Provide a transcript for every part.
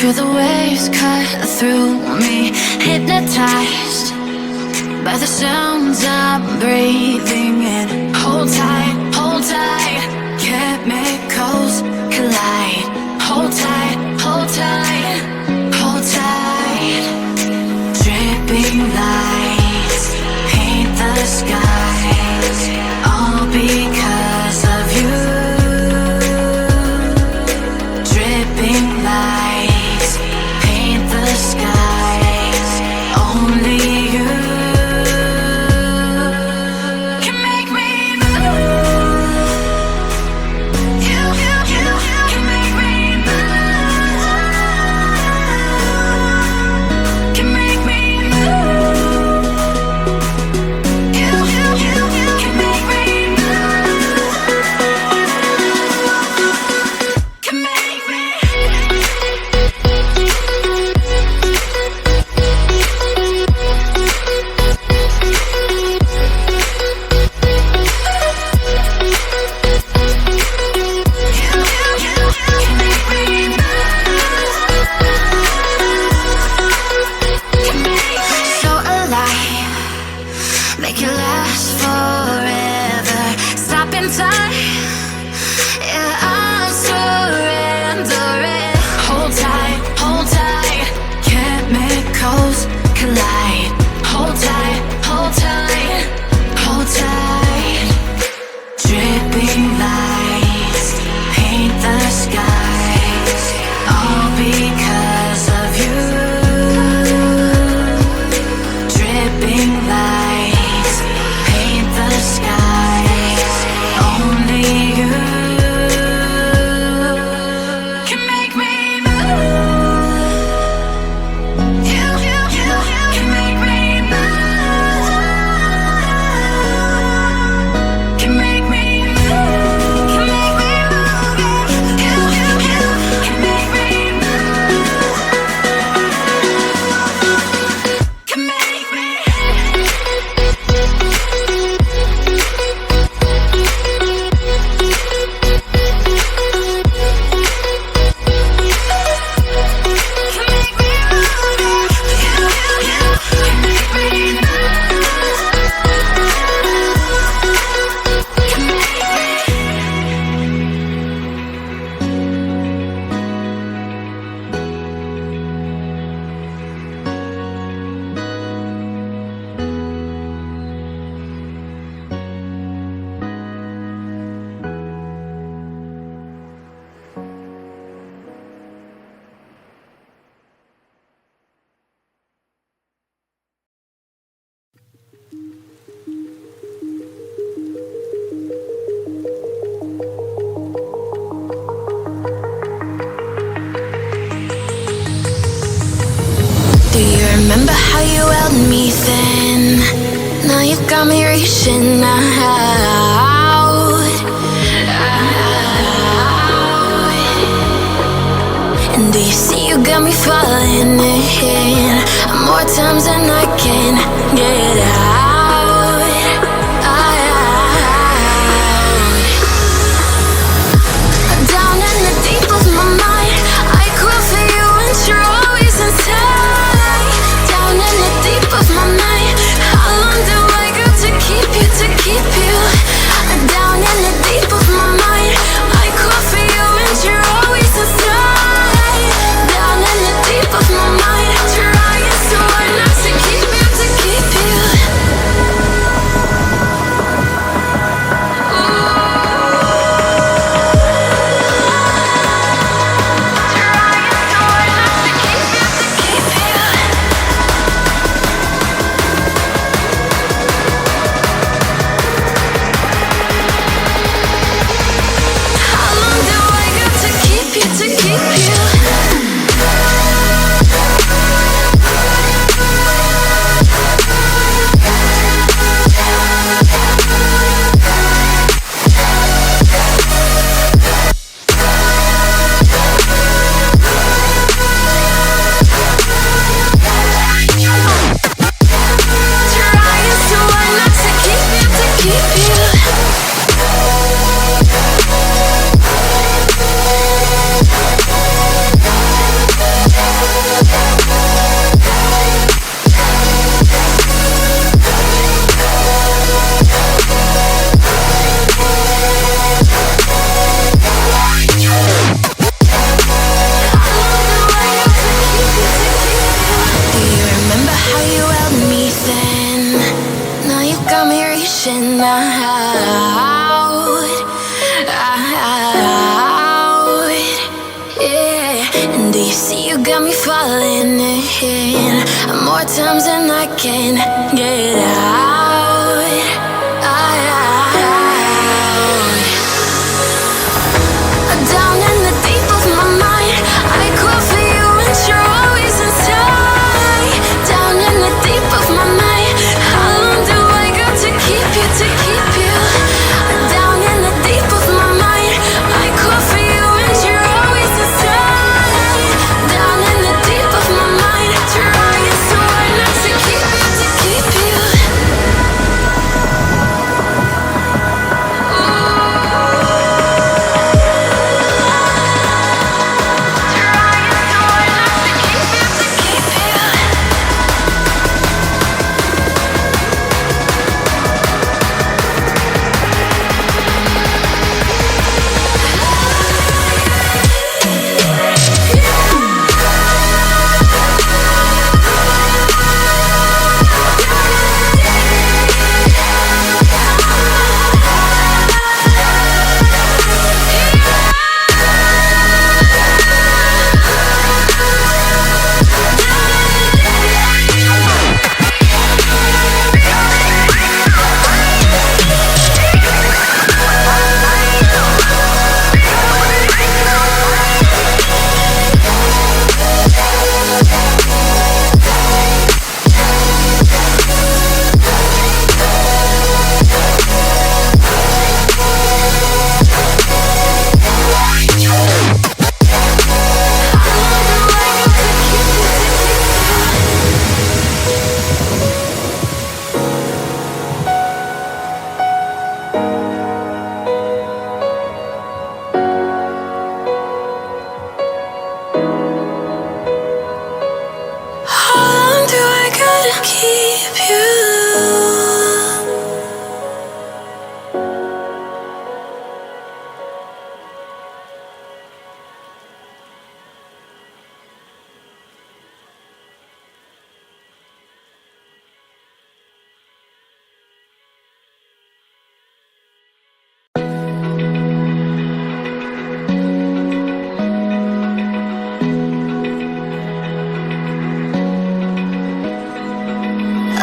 Feel the waves cut through me, hypnotized by the sounds I'm breathing in. Hold tight, chemicals collide. Hold tight, hold tight, hold tight. Dripping lights paint the skies, all because of you. Dripping lights paint the skies, only you can make me move. You can make me move. Can make me move. You can make me move. Can make me. So alive, make it last forever. Stop in time, yeah, I'm surrendering. Hold tight, chemicals collide. Hold tight, hold tight, hold tight. got me reaching out. And do you see you got me falling in more times than I can get out. Down in the deep of my mind, I crawl for you and you're always inside. Down in the deep of my mind, how long do I got to keep you, to keep you? Down in the deep of my mind, I crawl for you and you're always inside. Down in the deep of my mind, trying so hard not to keep you, to keep you. More times than I can get out. Down in the deep of my mind, I crawl for you and you're always inside. Down in the deep of my mind, how long do I got to keep you, to keep you? Down in the deep of my mind, I crawl for you and you're always inside. Down in the deep of my mind, trying so hard not to keep you, to keep you.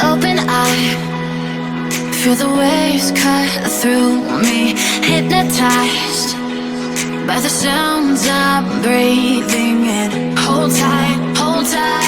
Open eye, feel the waves cut through me, hypnotized by the sounds I'm breathing in. Hold tight, hold tight.